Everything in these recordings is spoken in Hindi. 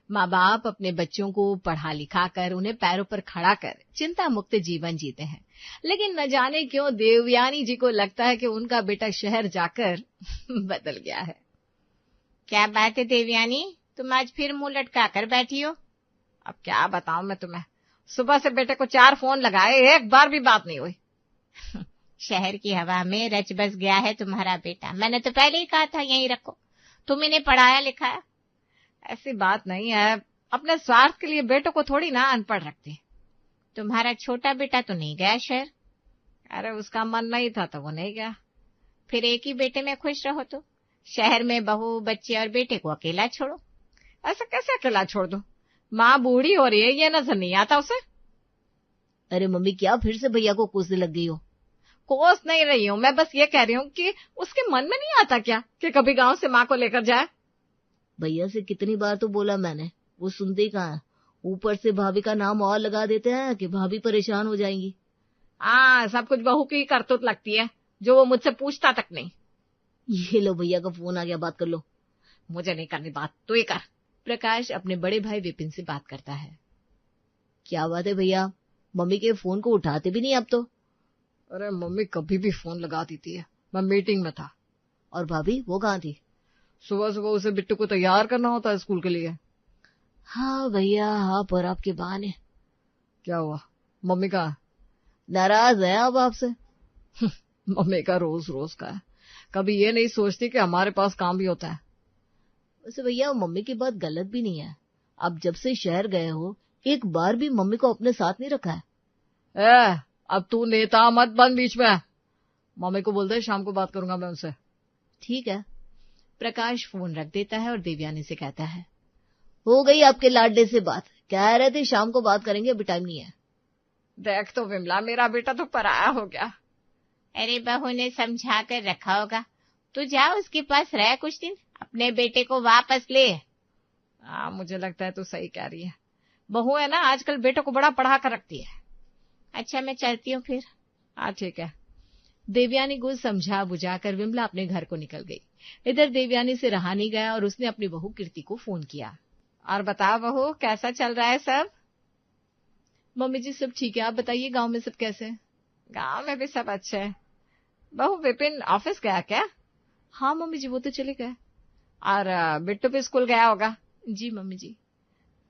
माँ बाप अपने बच्चों को पढ़ा लिखा कर उन्हें पैरों पर खड़ा कर चिंता मुक्त जीवन जीते हैं, लेकिन न जाने क्यों देवयानी जी को लगता है कि उनका बेटा शहर जाकर बदल गया है। क्या बात है देवयानी, तुम आज फिर मुंह लटका कर बैठी हो? अब क्या बताऊं मैं तुम्हें, सुबह से बेटे को 4 फोन लगाए, एक बार भी बात नहीं हुई। शहर की हवा में रच बस गया है तुम्हारा बेटा। मैंने तो पहले ही कहा था यहीं रखो, तुम इन्हें पढ़ाया लिखाया। ऐसी बात नहीं है, अपने स्वार्थ के लिए बेटों को थोड़ी ना अनपढ़ रखती। तुम्हारा छोटा बेटा तो नहीं गया शहर? अरे उसका मन नहीं था तो वो नहीं गया। फिर एक ही बेटे में खुश रहो, तो शहर में बहू बच्चे और बेटे को अकेला छोड़ो। ऐसा कैसे अकेला छोड़ दो, माँ बूढ़ी हो रही है, ये नजर नहीं आता उसे। अरे मम्मी, क्या फिर से भैया को कोसने लग गई हो? कोस नहीं रही हूँ, मैं बस ये कह रही हूँ कि उसके मन में नहीं आता क्या कि कभी गांव से माँ को लेकर जाए। भैया से कितनी बार तो बोला मैंने, वो सुनते ही कहाँ है। ऊपर से भाभी का नाम और लगा देते हैं कि भाभी परेशान हो जाएंगी। हाँ, सब कुछ बहू की करतूत लगती है, जो वो मुझसे पूछता तक नहीं। ये लो भैया का फोन आ गया, बात कर लो। मुझे नहीं करनी बात, तू ही कर। प्रकाश अपने बड़े भाई विपिन से बात करता है। क्या बात है भैया, मम्मी के फोन को उठाते भी नहीं अब तो। अरे मम्मी कभी भी फोन लगा देती है, मैं मीटिंग में था। और भाभी वो कहाँ थी? सुबह सुबह उसे बिट्टू को तैयार करना होता है स्कूल के लिए। हाँ भैया, आप और आपके बहाने। क्या हुआ, मम्मी कहाँ? नाराज है अब आपसे? मम्मी का रोज रोज का है, कभी ये नहीं सोचती कि हमारे पास काम भी होता है। वैसे भैया मम्मी की बात गलत भी नहीं है, अब जब से शहर गए हो एक बार भी मम्मी को अपने साथ नहीं रखा है। अब तू नेता मत बन बीच में। मम्मी को बोल दे शाम को बात करूंगा मैं उनसे। ठीक है। प्रकाश फोन रख देता है और देवयानी से कहता है, हो गई आपके लाडले से बात, कह रहे थे शाम को बात करेंगे, अभी टाइम नहीं है। देख तो विमला, मेरा बेटा तो पराया हो गया। अरे बहू ने समझा कर रखा होगा, तू जा उसके पास रह कुछ दिन, अपने बेटे को वापस ले। मुझे लगता है तू सही कह रही है, बहू है ना आजकल बेटों को बड़ा पढ़ा कर रखती है। अच्छा मैं चलती हूँ फिर। ठीक है। देवयानी को समझा बुझाकर विमला अपने घर को निकल गई। इधर देवयानी से रहा नहीं गया और उसने अपनी बहू कीर्ति को फोन किया। और बता बहू, कैसा चल रहा है सब? मम्मी जी सब ठीक है, आप बताइए गांव में सब कैसे हैं? गांव में भी सब अच्छे हैं। बहू विपिन ऑफिस गया क्या? हाँ मम्मी जी, वो तो चले गए। और बिट्टू भी स्कूल गया होगा? जी मम्मी जी।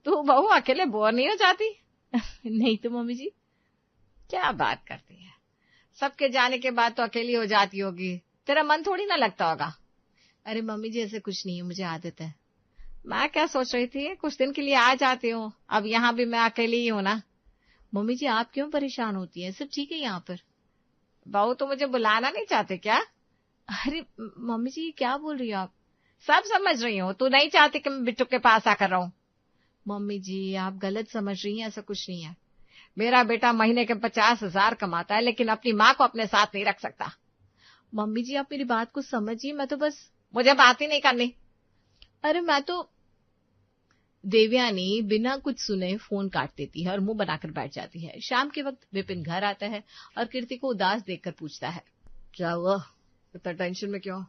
तू बहू अकेले बोर नहीं हो जाती? नहीं तो मम्मी जी। क्या बात करती है, सबके जाने के बाद तो अकेली हो जाती होगी, तेरा मन थोड़ी ना लगता होगा। अरे मम्मी जी ऐसे कुछ नहीं है, मुझे आदत है। मैं क्या सोच रही थी, कुछ दिन के लिए आ जाती हूँ, अब यहाँ भी मैं अकेली ही हूँ ना। मम्मी जी आप क्यों परेशान होती है, सब ठीक है यहाँ पर। बहू तो मुझे बुलाना नहीं चाहते क्या? अरे मम्मी जी क्या बोल रही हो आप? सब समझ रही हूँ, तू नहीं चाहती कि मैं बिट्टू के पास आकर रहूं। मम्मी जी आप गलत समझ रही हैं, ऐसा कुछ नहीं है। मेरा बेटा महीने के 50,000 कमाता है, लेकिन अपनी माँ को अपने साथ नहीं रख सकता। मम्मी जी आप मेरी बात को समझिए, मैं तो बस। मुझे बात ही नहीं करनी। अरे मैं तो। देवयानी बिना कुछ सुने फोन काट देती है और मुंह बनाकर बैठ जाती है। शाम के वक्त विपिन घर आता है और कीर्ति को उदास देखकर पूछता है, क्या हुआ, इतना टेंशन में क्यों?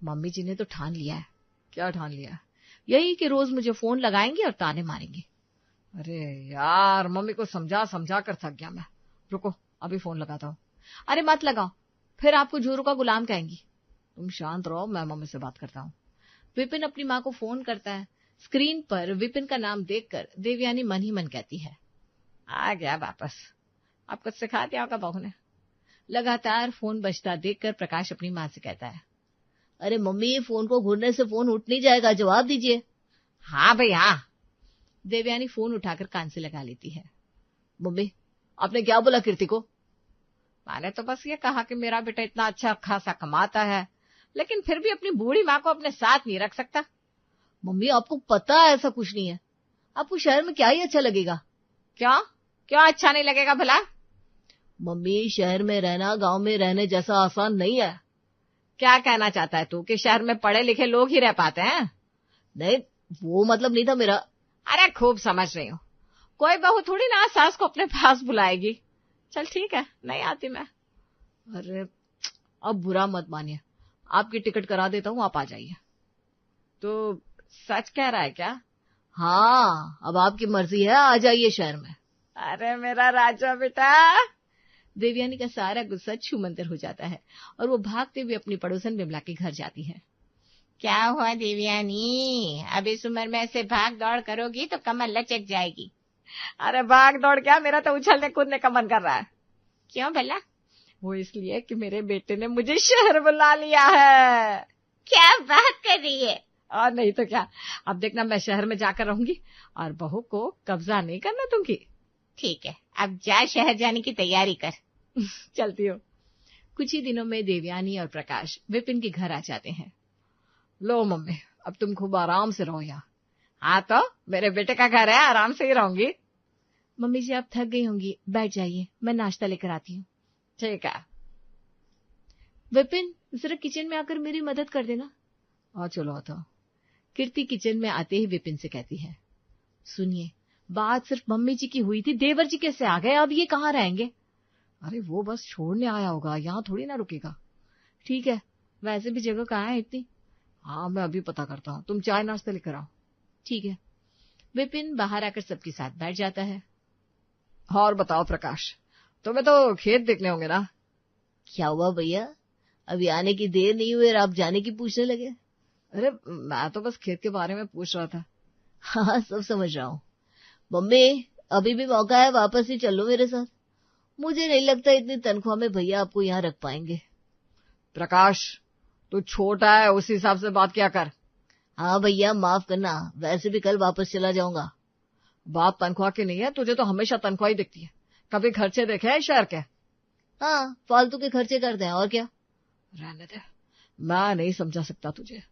मम्मी जी ने तो ठान लिया है। क्या ठान लिया? यही कि रोज मुझे फोन लगाएंगे और ताने मारेंगे। अरे यार, मम्मी को समझा समझा कर थक गया मैं। रुको अभी फोन लगाता हूँ। अरे मत लगाओ, फिर आपको जोरू का गुलाम कहेंगी। तुम शांत रहो, मैं मम्मी से बात करता हूँ। विपिन अपनी माँ को फोन करता है। स्क्रीन पर विपिन का नाम देखकर देवयानी मन ही मन कहती है, आ गया वापस, अब कुछ सिखा दिया होगा बहू ने। लगातार फोन बजता देखकर प्रकाश अपनी माँ से कहता है, अरे मम्मी फोन को घूरने से फोन उठ नहीं जाएगा, जवाब दीजिए। हाँ भाई हाँ। देवयानी फोन उठाकर कान से लगा लेती है। मम्मी आपने क्या बोला कीर्ति को? मैंने तो बस ये कहा कि मेरा बेटा इतना अच्छा खासा कमाता है, लेकिन फिर भी अपनी बूढ़ी माँ को अपने साथ नहीं रख सकता। मम्मी आपको पता है ऐसा कुछ नहीं है, आपको शहर में क्या ही अच्छा लगेगा। क्यों क्यों अच्छा नहीं लगेगा भला? मम्मी शहर में रहना गांव में रहने जैसा आसान नहीं है। क्या कहना चाहता है तू कि शहर में पढ़े लिखे लोग ही रह पाते हैं? नहीं वो मतलब नहीं था मेरा। अरे खूब समझ रही हूँ, कोई बहू थोड़ी ना सास को अपने पास बुलाएगी। चल ठीक है, नहीं आती मैं। अरे अब बुरा मत मानिए, आपकी टिकट करा देता हूँ, आप आ जाइए। तो सच कह रहा है क्या? हाँ, अब आपकी मर्जी है, आ जाइए शहर में। अरे मेरा राजा बेटा। देवयानी का सारा गुस्सा छूमंतर हो जाता है और वो भागते हुए अपनी पड़ोसन विमला के घर जाती है। क्या हुआ देवयानी, अब इस उम्र में ऐसे भाग दौड़ करोगी तो कमर लचक जाएगी। अरे भाग दौड़ क्या, मेरा तो उछलने कूदने का मन कर रहा है। क्यों भला? वो इसलिए कि मेरे बेटे ने मुझे शहर बुला लिया है। क्या बात कर रही है? और नहीं तो क्या, अब देखना मैं शहर में जाकर रहूंगी और बहू को कब्जा नहीं करना दूंगी। ठीक है, अब जा शहर जाने की तैयारी कर। चलती हो। कुछ ही दिनों में देवयानी और प्रकाश विपिन के घर आ जाते हैं। लो मम्मी, अब तुम खूब आराम से रहो यहाँ। हाँ तो मेरे बेटे का घर है, आराम से ही रहूंगी। मम्मी जी आप थक गई होंगी, बैठ जाइए, मैं नाश्ता लेकर आती हूँ। ठीक है। विपिन जरा किचन में आकर मेरी मदद कर देना। और चलो आता। कीर्ति किचन में आते ही विपिन से कहती है, सुनिए, बात सिर्फ मम्मी जी की हुई थी, देवर जी कैसे आ गए, अब ये कहाँ रहेंगे? अरे वो बस छोड़ने आया होगा, यहाँ थोड़ी ना रुकेगा। ठीक है, वैसे भी जगह कहाँ है इतनी? हाँ मैं अभी पता करता हूँ, तुम चाय नाश्ता लेकर आओ। ठीक है। विपिन बाहर आकर सबके साथ बैठ जाता है। और बताओ प्रकाश, तुम्हें तो खेत देखने होंगे ना? क्या हुआ भैया, अभी आने की देर नहीं हुई और आप जाने की पूछने लगे? अरे मैं तो बस खेत के बारे में पूछ रहा था। हाँ सब समझ रहा हूँ। मम्मी अभी भी मौका है, वापस ही चलो मेरे साथ। मुझे नहीं लगता इतनी तनख्वाह में भैया आपको यहाँ रख पाएंगे। प्रकाश तू छोटा है, उस हिसाब से बात क्या कर। हाँ भैया माफ करना, वैसे भी कल वापस चला जाऊंगा। बात तनख्वाह की नहीं है, तुझे तो हमेशा तनख्वाह ही दिखती है। कभी खर्चे देखे हैं शहर के? हाँ फालतू के खर्चे करते हैं और क्या। रहने दे, मैं नहीं समझा सकता तुझे।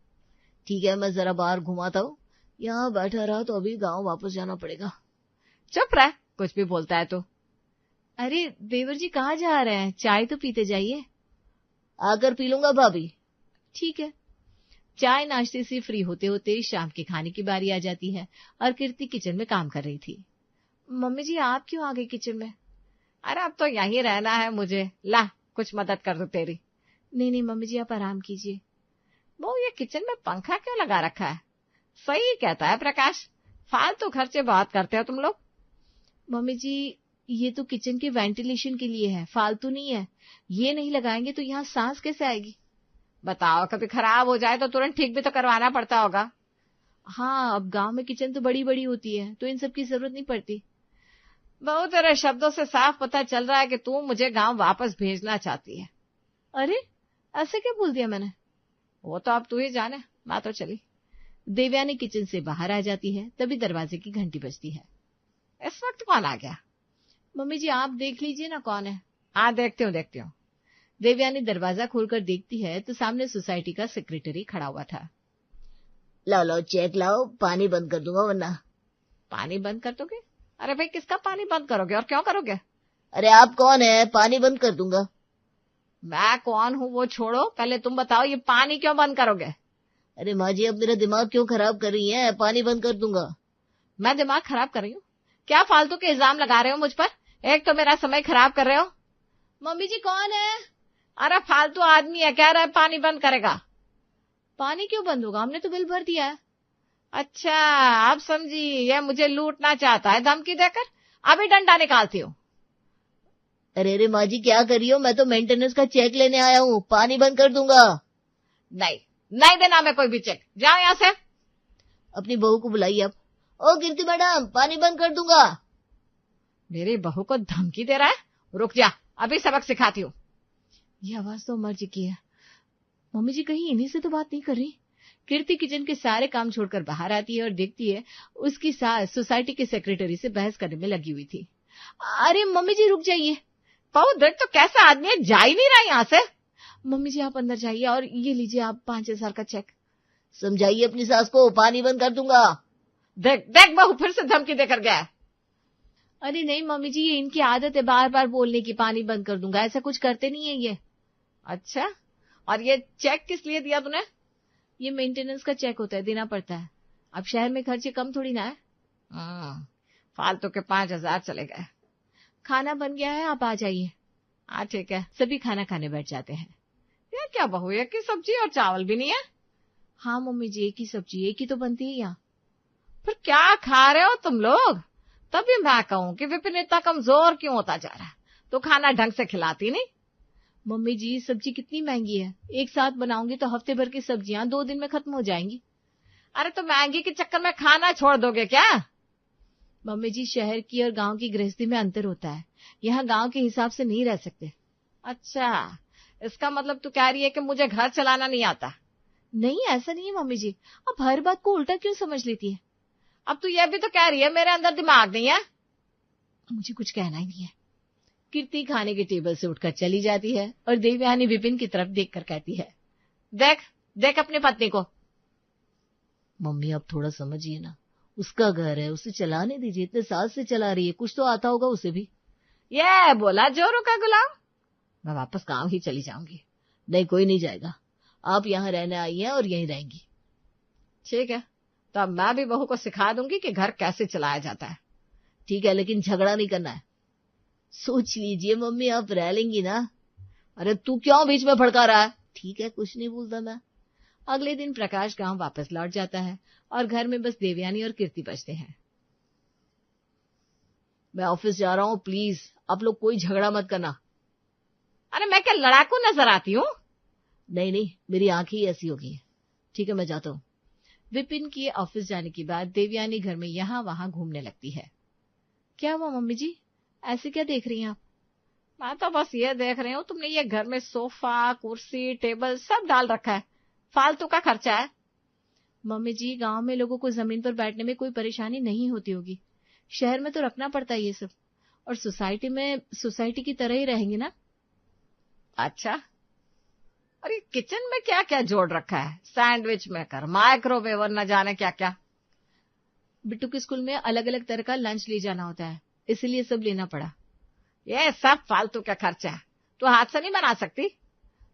ठीक है मैं जरा बाहर घुमाता हूँ, यहाँ बैठा रहा तो अभी गांव वापस जाना पड़ेगा। चुप रह, कुछ भी बोलता है तो। अरे देवर जी कहाँ जा रहे हैं, चाय तो पीते जाइए। आकर पी लूंगा भाभी। ठीक है। चाय नाश्ते से फ्री होते होते शाम के खाने की बारी आ जाती है और कीर्ति किचन में काम कर रही थी। मम्मी जी आप क्यों आ गए किचन में? अरे अब तो यहीं रहना है मुझे, ला कुछ मदद कर दो तेरी। नहीं मम्मी जी आप आराम कीजिए। वो ये किचन में पंखा क्यों लगा रखा है? सही कहता है प्रकाश, फालतू खर्चे बहुत करते हो तुम लोग। मम्मी जी ये तो किचन के वेंटिलेशन के लिए है, फालतू नहीं है। ये नहीं लगाएंगे तो यहाँ सांस कैसे आएगी? बताओ, कभी खराब हो जाए तो तुरंत ठीक भी तो करवाना पड़ता होगा। हाँ अब गांव में किचन तो बड़ी बड़ी होती है तो इन सब की जरूरत नहीं पड़ती। बहुत तेरे शब्दों से साफ पता चल रहा है कि तू मुझे गांव वापस भेजना चाहती है। अरे ऐसे क्या बोल दिया मैंने? वो तो अब तू ही जाने, मैं तो चली। देवयानी किचन से बाहर आ जाती है, तभी दरवाजे की घंटी बजती है। इस वक्त कौन आ गया? मम्मी जी आप देख लीजिए ना कौन है। हाँ देखती हूँ। देवयानी दरवाजा खोलकर देखती है तो सामने सोसाइटी का सेक्रेटरी खड़ा हुआ था। लाओ चेक लाओ, पानी बंद कर दूंगा वरना। पानी बंद कर दोगे? अरे भाई किसका पानी बंद करोगे और क्यों करोगे? अरे आप कौन है, पानी बंद कर दूंगा। मैं कौन हूँ वो छोड़ो, पहले तुम बताओ ये पानी क्यों बंद करोगे? अरे माँ जी अब मेरा दिमाग क्यों खराब कर रही है, पानी बंद कर दूंगा। मैं दिमाग खराब कर रही हूँ? क्या फालतू के इल्जाम लगा रहे हो मुझ पर? एक तो मेरा समय खराब कर रहे हो। मम्मी जी कौन है? अरे फालतू आदमी है, कह रहा है पानी बंद करेगा। पानी क्यों बंद होगा, हमने तो बिल भर दिया है। अच्छा अब समझी, ये मुझे लूटना चाहता है धमकी देकर। अभी डंडा निकालती हूँ। अरे माँ जी क्या कर रही हो, मैं तो मेंटेनेंस का चेक लेने आया हूँ, पानी बंद कर दूंगा। नहीं देना मैं कोई भी चेक, जाओ यहाँ से। अपनी बहू को बुलाइए आप। ओ कीर्ति मैडम पानी बंद कर दूंगा। मेरी बहू को धमकी दे रहा है, रुक जा अभी सबक सिखाती हूँ। ये आवाज तो अमर जी की है। मम्मी जी कहीं इन्हीं से तो बात नहीं कर रही। कीर्ति किचन के सारे काम छोड़कर बाहर आती है और देखती है उसकी सास सोसाइटी के सेक्रेटरी से बहस करने में लगी हुई थी। अरे मम्मी जी रुक जाइए। पाओ देख तो कैसा आदमी है, जा ही नहीं रहा यहाँ से। मम्मी जी आप अंदर जाइए और ये लीजिए आप 5,000 का चेक। समझाइए अपनी सास को, पानी बंद कर दूंगा। देख बहू फिर से धमकी देकर गया। अरे नहीं मम्मी जी ये इनकी आदत है बार बार बोलने की, पानी बंद कर दूंगा, ऐसा कुछ करते नहीं है ये। अच्छा और ये चेक किस लिए दिया तूने? ये मेंटेनेंस का चेक होता है, देना पड़ता है। अब शहर में खर्चे कम थोड़ी ना है। फालतू के 5,000 चले गए। खाना बन गया है, आप आ जाइए। हाँ ठीक है। सभी खाना खाने बैठ जाते हैं। ये क्या बहू, एक ही सब्जी और चावल भी नहीं है? हाँ मम्मी जी एक ही सब्जी, एक ही तो बनती है यहाँ। फिर क्या खा रहे हो तुम लोग? तभी मैं कहूं कि विपिन इतना कमजोर क्यों होता जा रहा है, तो खाना ढंग से खिलाती नहीं। मम्मी जी सब्जी कितनी महंगी है, एक साथ बनाऊंगी तो हफ्ते भर की सब्जियां 2 दिन में खत्म हो जाएंगी। अरे तो महंगी के चक्कर में खाना छोड़ दोगे क्या? मम्मी जी शहर की और गांव की गृहस्थी में अंतर होता है, यहाँ गांव के हिसाब से नहीं रह सकते। अच्छा, इसका मतलब तू कह रही है कि मुझे घर चलाना नहीं आता? नहीं ऐसा नहीं है मम्मी जी, अब हर बात को उल्टा क्यों समझ लेती है? अब तू यह भी तो कह रही है मेरे अंदर दिमाग नहीं है। मुझे कुछ कहना ही नहीं है। कीर्ति खाने के टेबल से उठकर चली जाती है और देवयानी विपिन की तरफ देखकर कहती है, देख देख अपनी पत्नी को। मम्मी अब थोड़ा समझिए ना, उसका घर है, उसे चलाने दीजिए, इतने साल से चला रही है, कुछ तो आता होगा उसे भी। ये बोला जोरू का गुलाम। मैं वापस गांव ही चली जाऊंगी। नहीं कोई नहीं जाएगा, आप यहाँ रहने आई हैं और यहीं रहेंगी। ठीक है, तो अब मैं भी बहू को सिखा दूंगी कि घर कैसे चलाया जाता है। ठीक है, लेकिन झगड़ा नहीं करना है। सोच लीजिए मम्मी, आप रह लेंगी ना? अरे तू क्यों बीच में भड़का रहा है? ठीक है, कुछ नहीं बोलता मैं। अगले दिन प्रकाश गांव वापस लौट जाता है और घर में बस देवयानी और कीर्ति बचते हैं। मैं ऑफिस जा रहा हूँ, प्लीज आप लोग कोई झगड़ा मत करना। अरे मैं क्या लड़ाकू नजर आती हूँ? नहीं नहीं, मेरी आंखें ही ऐसी होगी। ठीक है, मैं जाता हूँ। विपिन के ऑफिस जाने के बाद देवयानी घर में यहाँ वहां घूमने लगती है। क्या हुआ मम्मी जी, ऐसे क्या देख रही हैं आप? मैं तो बस ये देख रही हूँ, तुमने ये घर में सोफा कुर्सी टेबल सब डाल रखा है, फालतू का खर्चा है। मम्मी जी गांव में लोगों को जमीन पर बैठने में कोई परेशानी नहीं होती होगी, शहर में तो रखना पड़ता है ये सब, और सोसाइटी में सोसाइटी की तरह ही रहेंगे ना। अच्छा, और ये किचन में क्या क्या जोड़ रखा है? सैंडविच मेकर, माइक्रोवेव और न जाने क्या क्या। बिट्टू के स्कूल में अलग अलग तरह का लंच ले जाना होता है, इसलिए सब लेना पड़ा। ये सब फालतू का खर्चा है, तो हाथ से नहीं बना सकती?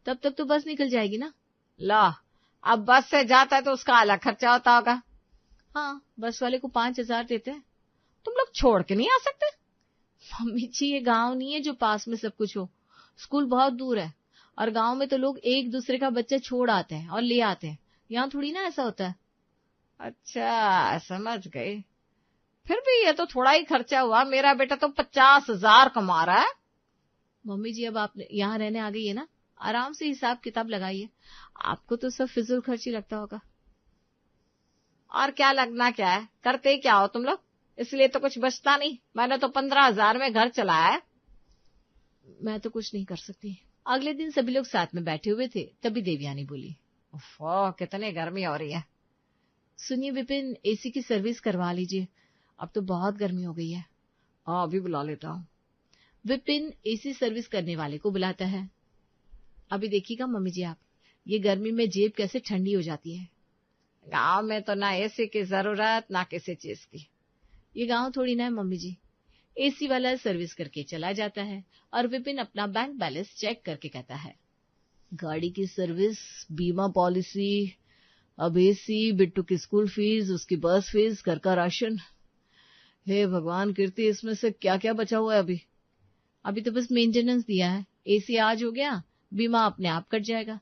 तब तक तो बस निकल जाएगी ना। ला, अब बस से जाता है तो उसका अलग खर्चा होता होगा। हाँ, बस वाले को 5,000 देते हैं। तुम लोग छोड़ के नहीं आ सकते? मम्मी जी ये गांव नहीं है जो पास में सब कुछ हो, स्कूल बहुत दूर है, और गांव में तो लोग एक दूसरे का बच्चा छोड़ आते हैं और ले आते हैं, यहाँ थोड़ी ना ऐसा होता है। अच्छा समझ गई, फिर भी ये तो थोड़ा ही खर्चा हुआ, मेरा बेटा तो 50,000 कमा रहा है। मम्मी जी अब आप यहाँ रहने आ गई है ना, आराम से हिसाब किताब लगाइए, आपको तो सब फिजूल खर्ची लगता होगा। और क्या लगना क्या है, करते ही क्या हो तुम लोग, इसलिए तो कुछ बचता नहीं। मैंने तो 15,000 में घर चलाया है। मैं तो कुछ नहीं कर सकती। अगले दिन सभी लोग साथ में बैठे हुए थे, तभी देवयानी बोली, ओह कितनी गर्मी हो रही है। सुनिए विपिन, एसी की सर्विस करवा लीजिए, अब तो बहुत गर्मी हो गई है। हाँ अभी बुला लेता हूँ। विपिन एसी सर्विस करने वाले को बुलाता है। अभी देखिएगा मम्मी जी आप, ये गर्मी में जेब कैसे ठंडी हो जाती है। गांव में तो ना एसी की जरूरत ना किसी चीज की। ये गांव थोड़ी ना है मम्मी जी। एसी वाला सर्विस करके चला जाता है और विपिन अपना बैंक बैलेंस चेक करके कहता है, गाड़ी की सर्विस, बीमा पॉलिसी, अब एसी, बिट्टू की स्कूल फीस, उसकी बस फीस, घर का राशन। हे भगवान कीर्ति, इसमें से क्या क्या बचा हुआ है अभी तो बस मेंटेनेंस दिया है, एसी आज हो गया, बीमा अपने आप कट जाएगा,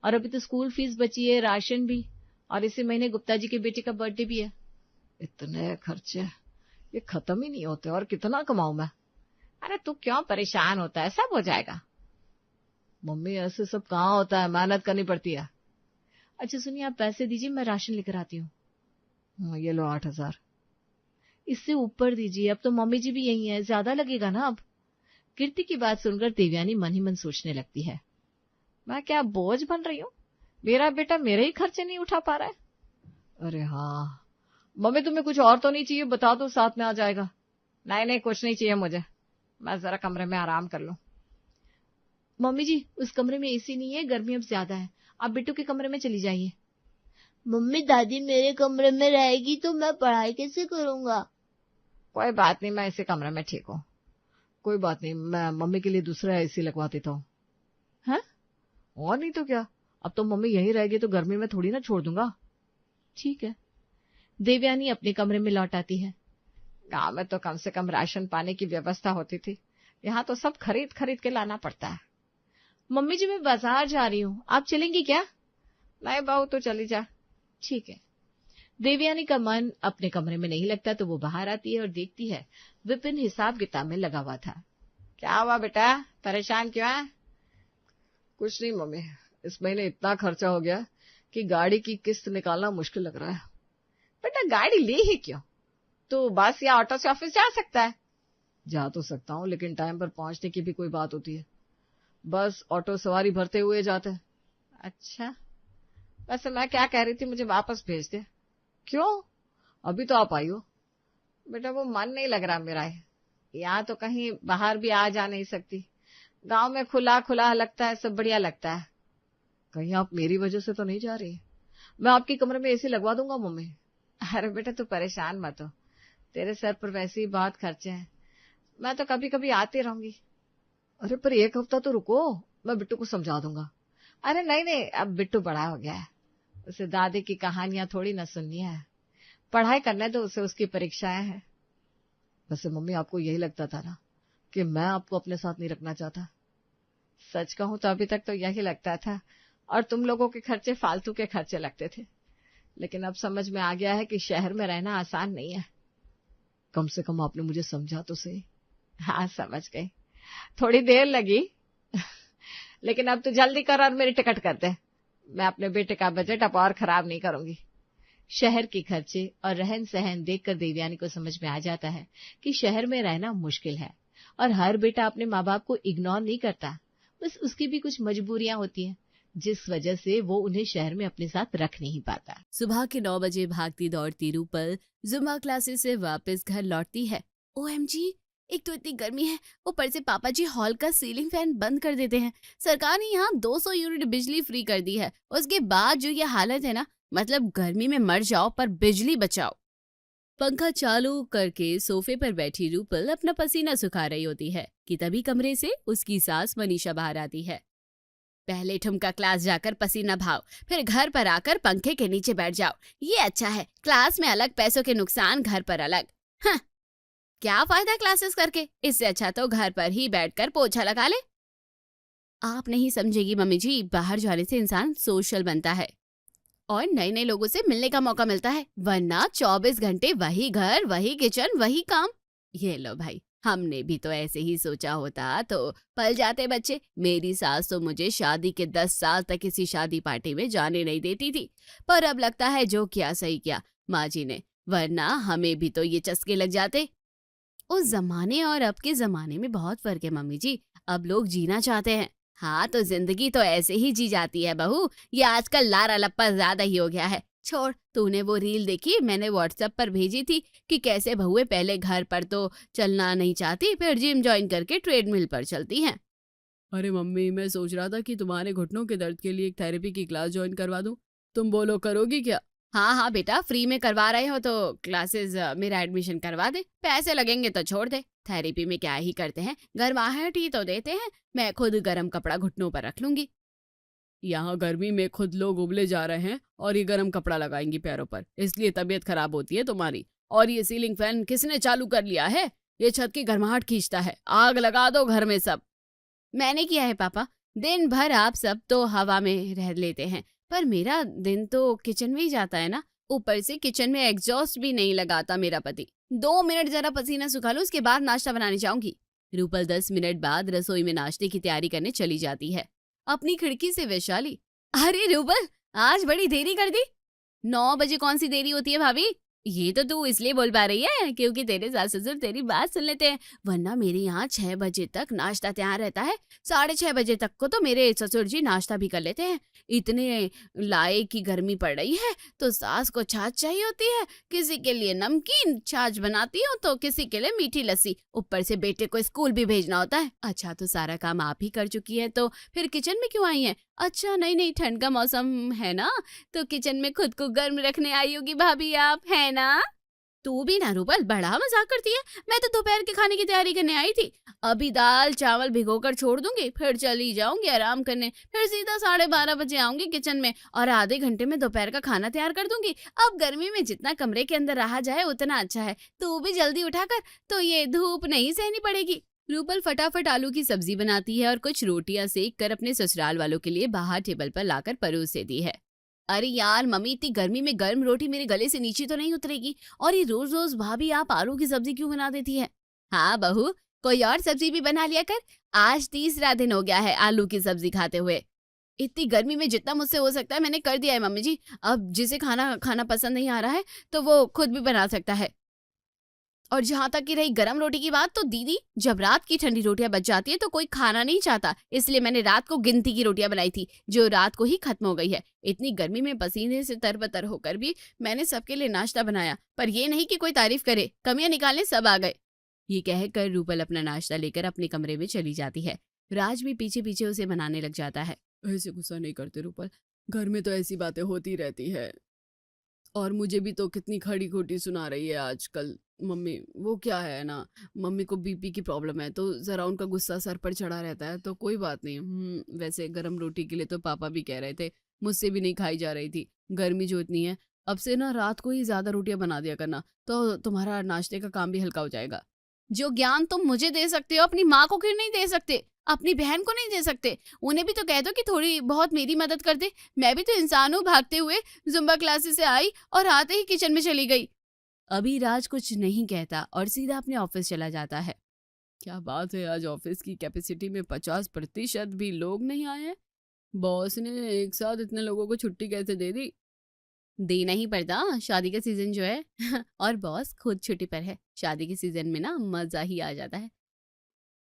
और अभी तो स्कूल फीस बची है, राशन भी, और इसी महीने गुप्ता जी के बेटे का बर्थडे भी है। इतने खर्चे, ये खत्म ही नहीं होते, और कितना कमाऊं मैं। अरे तू क्यों परेशान होता है, सब हो जाएगा। मम्मी ऐसे सब कहाँ होता है, मेहनत करनी पड़ती है। अच्छा सुनिए, आप पैसे दीजिए, मैं राशन लेकर आती हूँ। ये लो 8,000। इससे ऊपर दीजिए, अब तो मम्मी जी भी यही है, ज्यादा लगेगा ना अब। कीर्ति की बात सुनकर देवयानी मन ही मन सोचने लगती है, मैं क्या बोझ बन रही हूँ, मेरा बेटा मेरे ही खर्चे नहीं उठा पा रहा है। अरे हाँ मम्मी, तुम्हें कुछ और तो नहीं चाहिए, बता दो, साथ में आ जाएगा। नहीं नहीं कुछ नहीं चाहिए मुझे, मैं जरा कमरे में आराम कर लूं। मम्मी जी उस कमरे में एसी नहीं है, गर्मी अब ज्यादा है, आप बिट्टू के कमरे में चली जाइए। मम्मी दादी मेरे कमरे में रहेगी तो मैं पढ़ाई कैसे करूंगा? कोई बात नहीं, मैं इसी कमरे में ठीक हूँ। कोई बात नहीं, मैं मम्मी के लिए दूसरा एसी लगवा देता हूँ। हैं? और नहीं तो क्या, अब तो मम्मी यहीं रहेगी तो गर्मी में थोड़ी ना छोड़ दूंगा। ठीक है। देवयानी अपने कमरे में लौट आती है। गांव में तो कम से कम राशन पाने की व्यवस्था होती थी, यहाँ तो सब खरीद खरीद के लाना पड़ता है। मम्मी जी मैं बाजार जा रही हूँ, आप चलेंगी क्या? नहीं बहू तू चली जा। ठीक है। देवयानी का मन अपने कमरे में नहीं लगता तो वो बाहर आती है और देखती है विपिन हिसाब किताब में लगा हुआ था। क्या हुआ बेटा, परेशान क्यों है? कुछ नहीं मम्मी, इस महीने इतना खर्चा हो गया कि गाड़ी की किस्त निकालना मुश्किल लग रहा है। बेटा गाड़ी ली ही क्यों? तू बस या ऑटो से ऑफिस जा सकता है। जा तो सकता हूँ, लेकिन टाइम पर पहुंचने की भी कोई बात होती है। बस ऑटो सवारी भरते हुए जाते हैं। अच्छा, वैसे मैं क्या कह रही थी, मुझे वापस भेज दे। क्यों? अभी तो आप आई हो। बेटा वो मन नहीं लग रहा मेरा, यहाँ तो कहीं बाहर भी आ जा नहीं सकती। गांव में खुला खुला लगता है, सब बढ़िया लगता है। कहीं आप मेरी वजह से तो नहीं जा रही? मैं आपके कमरे में एसी लगवा दूंगा मम्मी। अरे बेटा तू परेशान मत हो, तेरे सर पर वैसे ही बहुत खर्चे हैं, मैं तो कभी कभी आती रहूंगी। अरे पर एक हफ्ता तो रुको, मैं बिट्टू को समझा दूंगा। अरे नहीं नहीं, अब बिट्टू बड़ा हो गया है, उसे दादी की कहानियां थोड़ी न सुननी है, पढ़ाई करने दो उसे, उसकी परीक्षाएं हैं। वैसे मम्मी आपको यही लगता था ना कि मैं आपको अपने साथ नहीं रखना चाहता? सच कहूं तो अभी तक तो यही लगता था, और तुम लोगों के खर्चे फालतू के खर्चे लगते थे, लेकिन अब समझ में आ गया है कि शहर में रहना आसान नहीं है। कम से कम आपने मुझे समझा तो सही। हाँ समझ गई, थोड़ी देर लगी लेकिन अब तो जल्दी कर और मेरी टिकट कर दे, मैं अपने बेटे का बजट अब और खराब नहीं करूंगी। शहर के खर्चे और रहन सहन देखकर देवयानी को समझ में आ जाता है कि शहर में रहना मुश्किल है, और हर बेटा अपने माँ बाप को इग्नोर नहीं करता, बस उसकी भी कुछ मजबूरियां होती हैं जिस वजह से वो उन्हें शहर में अपने साथ रख नहीं पाता। सुबह के 9 बजे भागती दौड़ती रूपल जुम्मा क्लासेस से वापस घर लौटती है। ओएमजी, एक तो इतनी गर्मी है, ऊपर से पापा जी हॉल का सीलिंग फैन बंद कर देते हैं। सरकार ने यहाँ 200 यूनिट बिजली फ्री कर दी है, उसके बाद जो ये हालत है ना, मतलब गर्मी में मर जाओ पर बिजली बचाओ। पंखा चालू करके सोफे पर बैठी रूपल अपना पसीना सुखा रही होती है कि तभी कमरे से उसकी सास मनीषा बाहर आती है। पहले ठुमका क्लास जाकर पसीना भाव, फिर घर पर आकर पंखे के नीचे बैठ जाओ, ये अच्छा है। क्लास में अलग, पैसों के नुकसान, घर पर अलग। हाँ, क्या फायदा क्लासेस करके, इससे अच्छा तो घर पर ही बैठकर पोछा लगा ले। आप नहीं समझेगी मम्मी जी, बाहर जाने से इंसान सोशल बनता है और नए नए लोगों से मिलने का मौका मिलता है, वरना 24 घंटे वही घर, वही किचन, वही काम। ये लो भाई, हमने भी तो ऐसे ही सोचा होता तो पल जाते बच्चे। मेरी सास तो मुझे शादी के 10 साल तक किसी शादी पार्टी में जाने नहीं देती थी, पर अब लगता है जो किया सही किया माँ जी ने, वरना हमें भी तो ये चस्के लग जाते। उस जमाने और अब के जमाने में बहुत फर्क है मम्मी जी, अब लोग जीना चाहते हैं। हाँ तो जिंदगी तो ऐसे ही जी जाती है बहू, ये आजकल लारा लप्पा ज्यादा ही हो गया है। छोड़, तूने वो रील देखी मैंने व्हाट्सएप पर भेजी थी कि कैसे बहुएं पहले घर पर तो चलना नहीं चाहती, फिर जिम ज्वाइन करके ट्रेडमिल पर चलती हैं। अरे मम्मी, मैं सोच रहा था कि तुम्हारे घुटनों के दर्द के लिए एक थेरेपी की क्लास ज्वाइन करवा दूं, तुम बोलो करोगी क्या? हाँ हाँ बेटा, फ्री में करवा रहे हो तो क्लासेस मेरा एडमिशन करवा दे, पैसे लगेंगे तो छोड़ दे। थेरेपी में क्या ही करते हैं, गर्माहट ही तो देते हैं। मैं खुद गर्म कपड़ा घुटनों पर रख लूंगी। यहाँ गर्मी में खुद लोग उबले जा रहे हैं और ये गर्म कपड़ा लगाएंगी पैरों पर, इसलिए तबीयत खराब होती है तुम्हारी। और ये सीलिंग फैन किसने चालू कर लिया है? ये छत की गर्माहट खींचता है, आग लगा दो घर में सब। मैंने किया है पापा, दिन भर आप सब तो हवा में रह लेते हैं, पर मेरा दिन तो किचन में ही जाता है ना। ऊपर से किचन में एग्जॉस्ट भी नहीं लगाता मेरा पति। 2 मिनट जरा पसीना सुखा लो, उसके बाद नाश्ता बनाने जाऊंगी। रूपल 10 मिनट बाद रसोई में नाश्ते की तैयारी करने चली जाती है। अपनी खिड़की से वैशाली, अरे रूपल आज बड़ी देरी कर दी। 9 बजे कौन सी देरी होती है भाभी? ये तो तू इसलिए बोल पा रही है क्योंकि तेरे सास ससुर तेरी बात सुन लेते हैं, वरना मेरे यहाँ 6 बजे तक नाश्ता तैयार रहता है। 6:30 बजे तक को तो मेरे ससुर जी नाश्ता भी कर लेते हैं। इतने लाए की गर्मी पड़ रही है तो सास को छाछ चाहिए होती है, किसी के लिए नमकीन छाछ बनाती हूँ तो किसी के लिए मीठी लस्सी, ऊपर से बेटे को स्कूल भी भेजना होता है। अच्छा तो सारा काम आप ही कर चुकी है तो फिर किचन में क्यों आई है? अच्छा नहीं, ठंड का मौसम है ना तो किचन में खुद को गर्म रखने आई होगी भाभी आप, है ना? तू भी ना रूपल बड़ा मजाक करती है। मैं तो दोपहर के खाने की तैयारी करने आई थी, अभी दाल चावल भिगोकर छोड़ दूंगी, फिर चली जाऊंगी आराम करने, फिर सीधा 12:30 बजे आऊंगी किचन में और आधे घंटे में दोपहर का खाना तैयार कर दूंगी। अब गर्मी में जितना कमरे के अंदर रहा जाए उतना अच्छा है। तू भी जल्दी उठाकर, तो ये धूप नहीं सहनी पड़ेगी। रूपल फटाफट आलू की सब्जी बनाती है और कुछ रोटियां सेक कर अपने ससुराल वालों के लिए बाहर टेबल पर लाकर परोस देती है। अरे यार मम्मी, इतनी गर्मी में गर्म रोटी मेरे गले से नीचे तो नहीं उतरेगी। और ये रोज रोज भाभी आप आलू की सब्जी क्यों बना देती है? हाँ बहू, कोई और सब्जी भी बना लिया कर। आज तीसरा दिन हो गया है आलू की सब्जी खाते हुए। इतनी गर्मी में जितना मुझसे हो सकता है मैंने कर दिया है मम्मी जी। अब जिसे खाना खाना पसंद नहीं आ रहा है तो वो खुद भी बना सकता है। और जहां तक की रही गरम रोटी की बात, तो दीदी जब रात की ठंडी रोटियां बच जाती है तो कोई खाना नहीं चाहता, इसलिए मैंने रात को गिनती की रोटियां बनाई थी जो रात को ही खत्म हो गई है। इतनी गर्मी में पसीने से तरबतर होकर भी मैंने सबके लिए नाश्ता बनाया, पर ये नहीं कि कोई तारीफ करे, कमियां निकालने सब आ गए। ये कहकर रूपल अपना नाश्ता लेकर अपने कमरे में चली जाती है। राज भी पीछे पीछे उसे मनाने लग जाता है। ऐसे गुस्सा नहीं करते रूपल, घर में तो ऐसी बातें होती रहती है। और मुझे भी तो कितनी खड़ी खोटी सुना रही है आजकल मम्मी। वो क्या है ना, मम्मी को बीपी की प्रॉब्लम है तो जरा उनका गुस्सा सर पर चढ़ा रहता है, तो कोई बात नहीं। वैसे गरम रोटी के लिए तो पापा भी कह रहे थे, मुझसे भी नहीं खाई जा रही थी। गर्मी जो इतनी है, अब से ना रात को ही ज्यादा रोटियां बना दिया करना, तो तुम्हारा नाश्ते का काम भी हल्का हो जाएगा। जो ज्ञान तुम मुझे दे सकते हो अपनी माँ को क्यों नहीं दे सकते? अपनी बहन को नहीं दे सकते? उन्हें भी तो कह दो कि थोड़ी बहुत मेरी मदद कर दे। मैं भी तो इंसान हूँ, भागते हुए जुम्बा क्लासेस से आई और आते ही किचन में चली गई। अभी राज कुछ नहीं कहता और सीधा अपने ऑफिस चला जाता है। क्या बात है, आज ऑफिस की कैपेसिटी में 50% भी लोग नहीं आए हैं। बॉस ने एक साथ इतने लोगों को छुट्टी कैसे दे दी? देना ही पड़ता, शादी का सीजन जो है और बॉस खुद छुट्टी पर है। शादी के सीजन में ना मजा ही आ जाता है,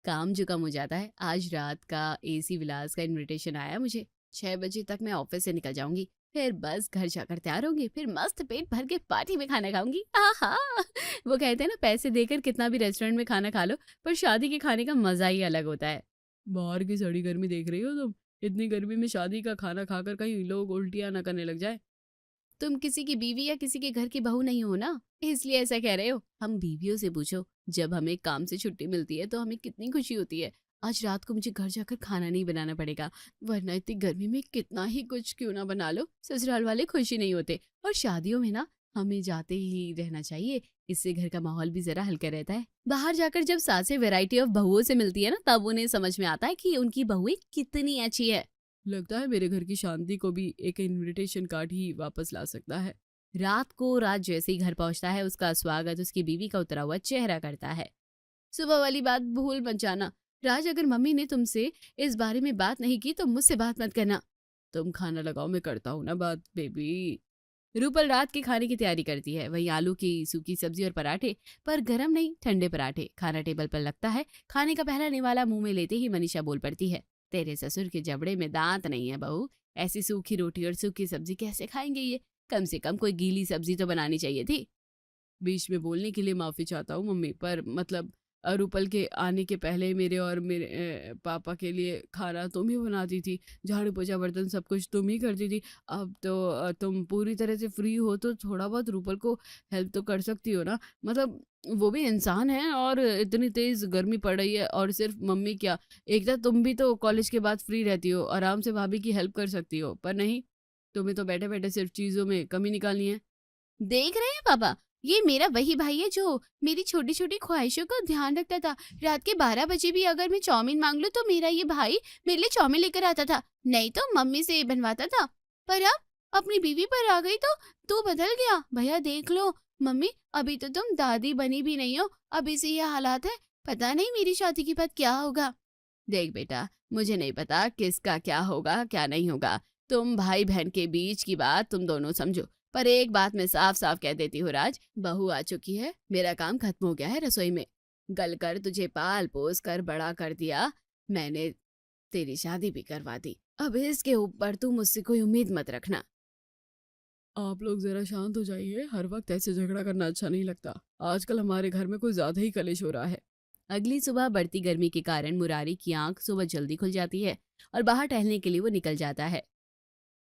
काम जो कम हो जाता है। आज रात का एसी विलास का इनविटेशन आया मुझे। 6 बजे तक मैं ऑफिस से निकल जाऊंगी, फिर बस घर जाकर तैयार होंगी, फिर मस्त पेट भर के पार्टी में खाना खाऊंगी। आहा, वो कहते हैं ना, पैसे देकर कितना भी रेस्टोरेंट में खाना खा लो, पर शादी के खाने का मजा ही अलग होता है। बाहर की सड़ी गर्मी देख रही हो तुम? इतनी गर्मी में शादी का खाना खाकर कहीं लोग उल्टियां ना करने लग जाए। तुम किसी की बीवी या किसी के घर की बहू नहीं हो ना, इसलिए ऐसा कह रहे हो। हम बीवियों से पूछो, जब हमें काम से छुट्टी मिलती है तो हमें कितनी खुशी होती है। आज रात को मुझे घर जाकर खाना नहीं बनाना पड़ेगा, वरना इतनी गर्मी में कितना ही कुछ क्यों ना बना लो, ससुराल वाले खुशी नहीं होते। और शादियों में ना हमें जाते ही रहना चाहिए, इससे घर का माहौल भी जरा हल्का रहता है। बाहर जाकर जब सासे वैरायटी ऑफ बहुओं से मिलती है ना, तब उन्हें समझ में आता है कि उनकी बहुएं कितनी अच्छी है। लगता है मेरे घर की शांति को भी एक इनविटेशन कार्ड ही वापस ला सकता है। रात को राज जैसे ही घर पहुंचता है, उसका स्वागत उसकी बीवी का उतरा हुआ चेहरा करता है। सुबह वाली बात भूल मत जाना राज, अगर मम्मी ने तुमसे इस बारे में बात नहीं की तो मुझसे बात मत करना। तुम खाना लगाओ, मैं करता हूँ ना बात बेबी। रूपल रात के खाने की तैयारी करती है। वहीं आलू की सूखी सब्जी और पराठे, पर गरम नहीं, ठंडे पराठे। खाना टेबल पर लगता है। खाने का पहला निवाला मुंह में लेते ही मनीषा बोल पड़ती है, तेरे ससुर के जबड़े में दांत नहीं है बहू, ऐसी सूखी रोटी और सूखी सब्जी कैसे खाएंगे ये? कम से कम कोई गीली सब्जी तो बनानी चाहिए थी। बीच में बोलने के लिए माफी चाहता हूँ मम्मी, पर मतलब रूपल के आने के पहले मेरे और मेरे पापा के लिए खाना तुम ही बनाती थी, झाड़ू पोछा बर्तन सब कुछ तुम ही करती थी। अब तो तुम पूरी तरह से फ्री हो तो थोड़ा बहुत रूपल को हेल्प तो कर सकती हो ना। मतलब वो भी इंसान है और इतनी तेज गर्मी पड़ रही है, और सिर्फ मम्मी क्या, एक तो तुम भी तो कॉलेज के बाद फ्री रहती हो, आराम से भाभी की हेल्प कर सकती हो, पर नहीं, तुम्हें तो बैठे बैठे सिर्फ चीजों में कमी निकालनी है। देख रहे हैं पापा, ये मेरा वही भाई है जो मेरी छोटी छोटी ख्वाहिशों का ध्यान रखता था। रात के 12 बजे भी अगर मैं चाउमीन मांग लूं तो मेरा ये भाई मेरे लिए चाउमीन लेकर आता था, नहीं तो मम्मी से बनवाता था। पर अब अपनी बीवी पर आ गई तो तू बदल गया। भैया देख लो मम्मी, अभी तो तुम दादी बनी भी नहीं हो, अभी से ये हालात है, पता नहीं मेरी शादी के बाद क्या होगा। देख बेटा, मुझे नहीं पता किसका क्या होगा क्या नहीं होगा, तुम भाई बहन के बीच की बात तुम दोनों समझो। पर एक बात मैं साफ साफ कह देती हूँ राज, बहू आ चुकी है, मेरा काम खत्म हो गया है रसोई में। गल कर तुझे पाल पोस कर बड़ा कर दिया मैंने, तेरी शादी भी करवा दी, अब इसके ऊपर तू मुझसे कोई उम्मीद मत रखना। आप लोग जरा शांत हो जाइए, हर वक्त ऐसे झगड़ा करना अच्छा नहीं लगता। आजकल हमारे घर में कुछ ज्यादा ही कलेश हो रहा है। अगली सुबह बढ़ती गर्मी के कारण मुरारी की आंख सुबह जल्दी खुल जाती है और बाहर टहलने के लिए वो निकल जाता है।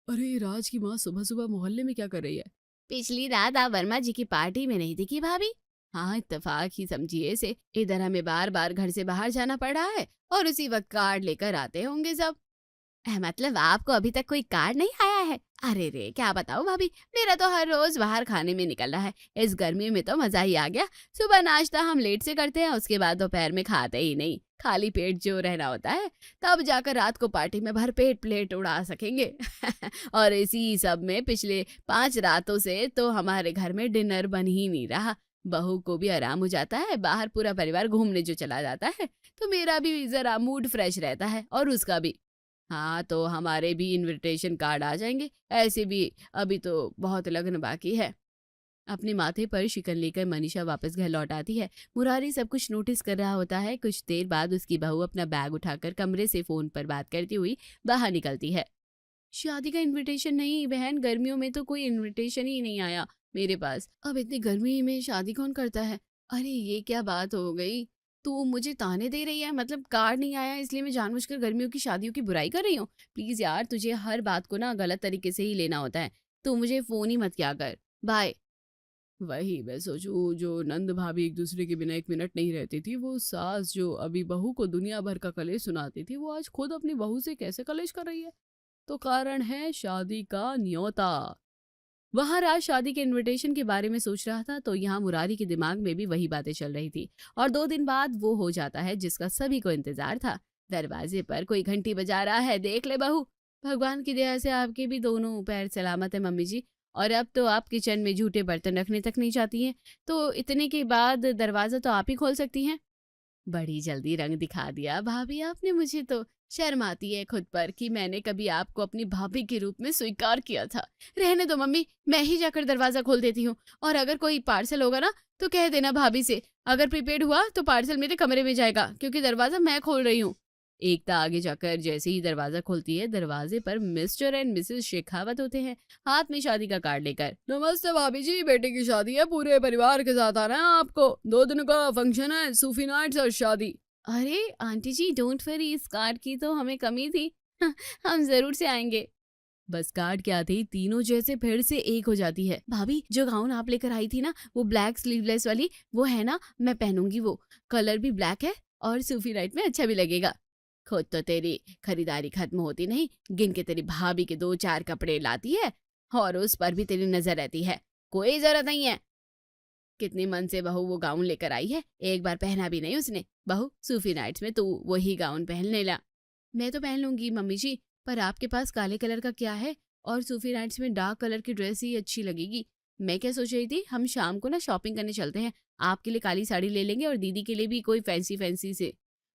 अरे राज की माँ सुबह सुबह मोहल्ले में क्या कर रही है? पिछली रात आप वर्मा जी की पार्टी में नहीं दिखी भाभी? हाँ, इत्तेफाक ही समझिए इसे। इधर हमें बार बार घर से बाहर जाना पड़ रहा है और उसी वक्त कार्ड लेकर आते होंगे सब। मतलब आपको अभी तक कोई कार्ड नहीं आया है? अरे रे, क्या बताओ भाभी, मेरा तो हर रोज बाहर खाने में निकल रहा है। इस गर्मी में तो मजा ही आ गया। सुबह नाश्ता हम लेट से करते हैं, उसके बाद दोपहर में खाते ही नहीं। खाली पेट जो रहना होता है तब जाकर रात को पार्टी में भर पेट प्लेट उड़ा सकेंगे। और इसी सब में पिछले 5 रातों से तो हमारे घर में डिनर बन ही नहीं रहा। बहू को भी आराम हो जाता है, बाहर पूरा परिवार घूमने जो चला जाता है, तो मेरा भी जरा मूड फ्रेश रहता है और उसका भी। हाँ, तो हमारे भी इनविटेशन कार्ड आ जाएंगे। ऐसे भी अभी तो बहुत लगन बाकी है। अपने माथे पर शिकन लेकर मनीषा वापस घर लौट आती है। मुरारी सब कुछ नोटिस कर रहा होता है। कुछ देर बाद उसकी बहू अपना बैग उठाकर कमरे से फोन पर बात करती हुई बाहर निकलती है। शादी का इनविटेशन नहीं बहन, गर्मियों में तो कोई इनविटेशन ही नहीं आया मेरे पास। अब इतनी गर्मी में शादी कौन करता है? अरे ये क्या बात हो गई? तू मुझे ताने दे रही है? मतलब कार्ड नहीं आया इसलिए मैं जानबूझकर गर्मियों की शादियों की बुराई कर रही हूँ? प्लीज यार, तुझे हर बात को ना गलत तरीके से ही लेना होता है। तू मुझे फोन ही मत किया कर। बाय। वही मैं सोचूं, जो नंद भाभी एक दूसरे के बिना 1 मिनट नहीं रहती थी, वो सास जो अभी बहू को दुनिया भर का कलेश सुनाती थी, वो आज खुद अपनी बहू से कैसे कलेश कर रही है? तो कारण है शादी का न्योता। वहां राज शादी के इनविटेशन के बारे में सोच रहा था तो यहाँ मुरारी के दिमाग में भी वही बातें चल रही थी। और 2 दिन बाद वो हो जाता है जिसका सभी को इंतजार था। दरवाजे पर कोई घंटी बजा रहा है। देख ले बहू, भगवान की दया से आपके भी दोनों पैर सलामत है मम्मी जी। और अब तो आप किचन में झूठे बर्तन रखने तक नहीं चाहती हैं, तो इतने के बाद दरवाजा तो आप ही खोल सकती हैं। बड़ी जल्दी रंग दिखा दिया भाभी आपने मुझे। तो शर्म आती है खुद पर कि मैंने कभी आपको अपनी भाभी के रूप में स्वीकार किया था। रहने दो मम्मी, मैं ही जाकर दरवाजा खोल देती हूँ। और अगर कोई पार्सल होगा ना तो कह देना भाभी से, अगर प्रीपेड हुआ तो पार्सल मेरे कमरे में जाएगा, क्योंकि दरवाजा मैं खोल रही हूँ। एकता आगे जाकर जैसे ही दरवाजा खोलती है, दरवाजे पर मिस्टर एंड मिसेस शेखावत होते हैं, हाथ में शादी का कार्ड लेकर। नमस्ते भाभी जी, बेटे की शादी है, पूरे परिवार के साथ आना है आपको। 2 दिन का फंक्शन है, सूफी नाइट्स और शादी। अरे आंटी जी डोंट वरी, इस कार्ड की तो हमें कमी थी। हम जरूर से आएंगे। बस कार्ड के आते ही तीनों जैसे फिर से एक हो जाती है। भाभी जो गाउन आप लेकर आई थी ना, वो ब्लैक स्लीवलेस वाली, वो है ना? मैं पहनूंगी वो। कलर भी ब्लैक है और सूफी नाइट में अच्छा भी लगेगा। खुद तो तेरी खरीदारी खत्म होती नहीं, गिन के तेरी भाभी के 2-4 कपड़े लाती है और उस पर भी तेरी नजर रहती है। कोई जरूरत नहीं है। कितने मन से बहू वो गाउन लेकर आई है, एक बार पहना भी नहीं उसने। बहू सूफी नाइट्स में तू वही गाउन पहनने ला। मैं तो पहन लूंगी मम्मी जी, पर आपके पास काले कलर का क्या है? और सूफी नाइट्स में डार्क कलर की ड्रेस ही अच्छी लगेगी। मैं क्या सोच रही थी, हम शाम को ना शॉपिंग करने चलते हैं। आपके लिए काली साड़ी ले लेंगे और दीदी के लिए भी कोई फैंसी फैंसी से।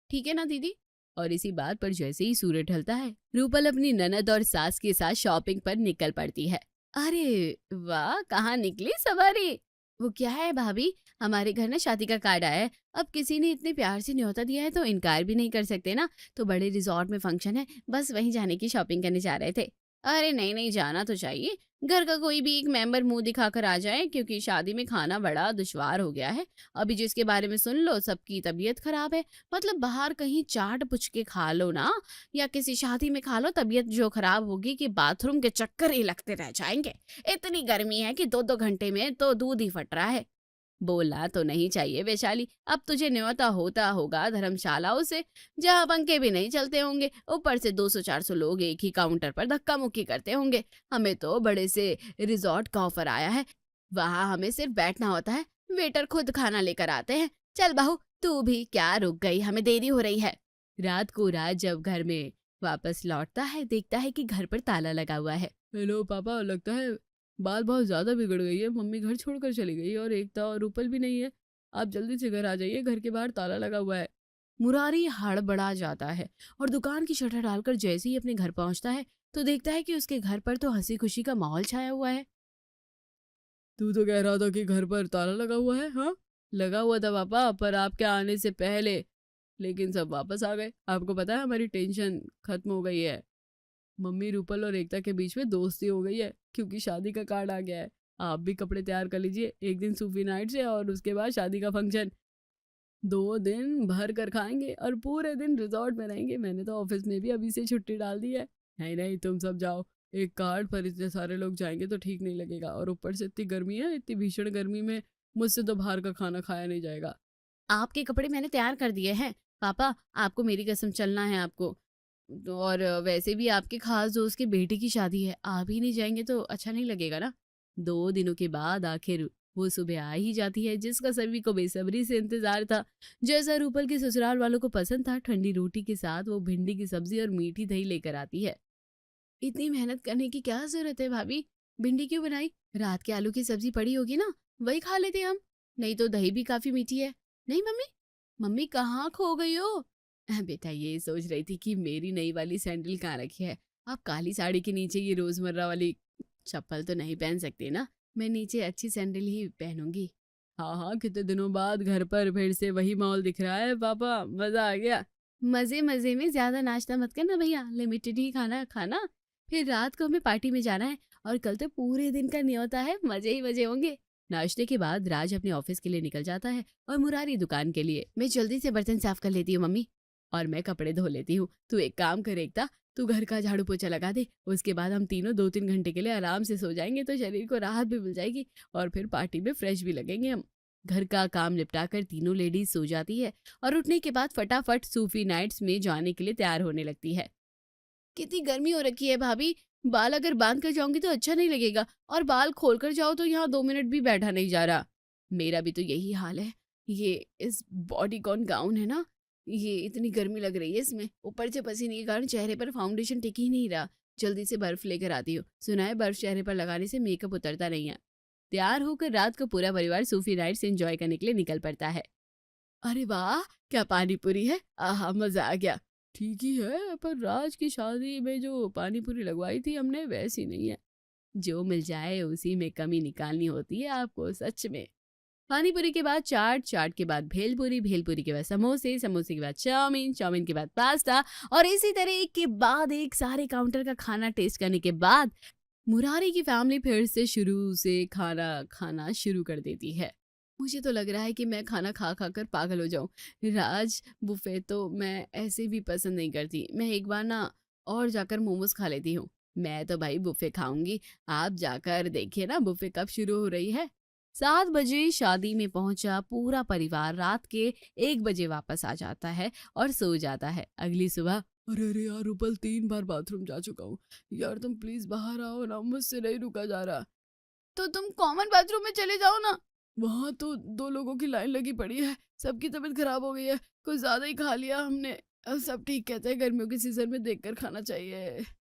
ठीक है ना दीदी? और इसी बात पर जैसे ही सूरज ढलता है, रूपल अपनी ननद और सास के साथ शॉपिंग पर निकल पड़ती है। अरे वाह, कहाँ निकली सवारी? वो क्या है भाभी, हमारे घर ना शादी का कार्ड आया है। अब किसी ने इतने प्यार से न्योता दिया है तो इनकार भी नहीं कर सकते ना। तो बड़े रिजॉर्ट में फंक्शन है, बस वहीं जाने की शॉपिंग करने जा रहे थे। अरे नहीं नहीं, जाना तो चाहिए। घर का कोई भी एक मेंबर मुंह दिखाकर आ जाए, क्योंकि शादी में खाना बड़ा दुश्वार हो गया है। अभी जिसके बारे में सुन लो सबकी तबीयत खराब है। मतलब बाहर कहीं चाट पुछ के खा लो ना, या किसी शादी में खा लो, तबीयत जो खराब होगी कि बाथरूम के चक्कर ही लगते रह जाएंगे। इतनी गर्मी है कि 2-2 घंटे में तो दूध ही फट रहा है। बोलना तो नहीं चाहिए वैशाली, अब तुझे न्योता होता होगा धर्मशालाओं से, जहाँ पंखे भी नहीं चलते होंगे। ऊपर से 200-400 लोग एक ही काउंटर पर धक्का मुक्की करते होंगे। हमें तो बड़े से रिजॉर्ट का ऑफर आया है, वहाँ हमें सिर्फ बैठना होता है, वेटर खुद खाना लेकर आते हैं। चल बहू तू भी क्या रुक गई, हमें देरी हो रही है। रात को राज जब घर में वापस लौटता है, देखता है कि घर पर ताला लगा हुआ है। हेलो पापा, लगता है बात बहुत ज्यादा बिगड़ गई है। मम्मी घर छोड़कर चली गई और एकता और रूपल भी नहीं है। आप जल्दी से घर आ जाइए, घर के बाहर ताला लगा हुआ है। मुरारी हड़बड़ा जाता है और दुकान की शटर डालकर जैसे ही अपने घर पहुंचता है तो देखता है कि उसके घर पर तो हंसी खुशी का माहौल छाया हुआ है। तू तो कह रहा था कि घर पर ताला लगा हुआ है। हाँ लगा हुआ था पापा, पर आपके आने से पहले, लेकिन सब वापस आ गए। आपको पता है हमारी टेंशन खत्म हो गई है। मम्मी रूपल और एकता के बीच में दोस्ती हो गई है, क्योंकि शादी का कार्ड आ गया है। आप भी कपड़े तैयार कर लीजिए, एक दिन सूफी नाइट से और उसके बाद शादी का फंक्शन। 2 दिन भर कर खाएंगे और पूरे दिन रिजॉर्ट में रहेंगे। मैंने तो ऑफिस में भी अभी से छुट्टी डाल दी है। नहीं नहीं, तुम सब जाओ, एक कार्ड पर इतने सारे लोग जाएंगे तो ठीक नहीं लगेगा। और ऊपर से इतनी गर्मी है, इतनी भीषण गर्मी में मुझसे तो बाहर का खाना खाया नहीं जाएगा। आपके कपड़े मैंने तैयार कर दिए हैं पापा, आपको मेरी कसम चलना है आपको। और वैसे भी आपके खास दोस्त के बेटे की शादी है, आप ही नहीं जाएंगे तो अच्छा नहीं लगेगा ना। 2 दिनों के बाद आखिर वो सुबह आ ही जाती है जिसका सभी को बेसब्री से इंतजार था। जैसा रूपल के ससुराल वालों को पसंद था, ठंडी रोटी के साथ वो भिंडी की सब्जी और मीठी दही लेकर आती है। इतनी मेहनत करने की क्या जरूरत है भाभी? भिंडी क्यों बनाई? रात के आलू की सब्जी पड़ी होगी ना, वही खा लेते हम। नहीं तो दही भी काफी मीठी है। नहीं मम्मी, मम्मी कहाँ खो गई हो? बेटा ये सोच रही थी कि मेरी नई वाली सैंडल कहाँ रखी है। आप काली साड़ी के नीचे ये रोजमर्रा वाली चप्पल तो नहीं पहन सकते ना, मैं नीचे अच्छी सैंडल ही पहनूंगी। हाँ हाँ, कितने दिनों बाद घर पर फिर से वही माहौल दिख रहा है पापा, मजा आ गया। मजे मजे में ज्यादा नाश्ता मत करना भैया, लिमिटेड ही खाना खाना। फिर रात को हमें पार्टी में जाना है और कल तो पूरे दिन का न्योता है, मजे ही मजे होंगे। नाश्ते के बाद राज अपने ऑफिस के लिए निकल जाता है और मुरारी दुकान के लिए। मैं जल्दी से बर्तन साफ कर लेती हूँ मम्मी, और मैं कपड़े धो लेती हूँ। तू एक काम कर एकता, तू घर का झाड़ू पोछा लगा दे, उसके बाद हम तीनों 2-3 घंटे के लिए आराम से सो जाएंगे तो शरीर को राहत भी मिल जाएगी और फिर पार्टी में फ्रेश भी लगेंगे हम। घर का काम निपटा कर तीनों लेडीज सो जाती है और उठने के बाद फटाफट सूफी नाइट्स में जाने के लिए तैयार होने लगती है। कितनी गर्मी हो रखी है भाभी, बाल अगर बांध कर जाऊंगी तो अच्छा नहीं लगेगा, और बाल खोल कर जाओ तो यहाँ 2 मिनट भी बैठा नहीं जा रहा। मेरा भी तो यही हाल है। ये इस बॉडीकॉन गाउन है ना, ये इतनी गर्मी लग रही है इसमें, ऊपर से पसीने के कारण चेहरे पर फाउंडेशन टिक ही नहीं रहा। जल्दी से बर्फ लेकर आती हूँ, सुना है बर्फ चेहरे पर लगाने से मेकअप उतरता नहीं है। तैयार होकर रात को पूरा परिवार सूफी नाइट से एंजॉय करने के लिए निकल पड़ता है। अरे वाह, क्या पानी पूरी है, आहा मजा आ गया। ठीक ही है, पर राज की शादी में जो पानी पूरी लगवाई थी हमने वैसी नहीं है। जो मिल जाए उसी में कमी निकालनी होती है आपको, सच में। पानी पूरी के बाद चाट, चाट के बाद भेलपूरी, भेलपूरी के बाद समोसे, समोसे के बाद चाउमीन, चाउमीन के बाद पास्ता, और इसी तरह एक के बाद एक सारे काउंटर का खाना टेस्ट करने के बाद मुरारी की फैमिली फिर से शुरू से खाना खाना शुरू कर देती है। मुझे तो लग रहा है कि मैं खाना खा खा कर पागल हो जाऊं। राज बुफे तो मैं ऐसे भी पसंद नहीं करती, मैं एक बार ना और जाकर मोमोज खा लेती हूँ। मैं तो भाई बुफे खाऊंगी, आप जाकर देखिए ना बुफे कब शुरू हो रही है। 7 बजे शादी में पहुंचा पूरा परिवार रात के 1 बजे वापस आ जाता है और सो जाता है। अगली सुबह, अरे अरे यार रूपल, 3 बार बाथरूम जा चुका हूँ यार, तुम प्लीज बाहर आओ ना, मुझसे नहीं रुका जा रहा। तो तुम कॉमन बाथरूम में चले जाओ ना, वहां तो 2 लोगों की लाइन लगी पड़ी है, सबकी तबीयत खराब हो गई है, कुछ ज्यादा ही खा लिया हमने। सब ठीक कहते हैं, गर्मियों के सीजन में देखकर खाना चाहिए।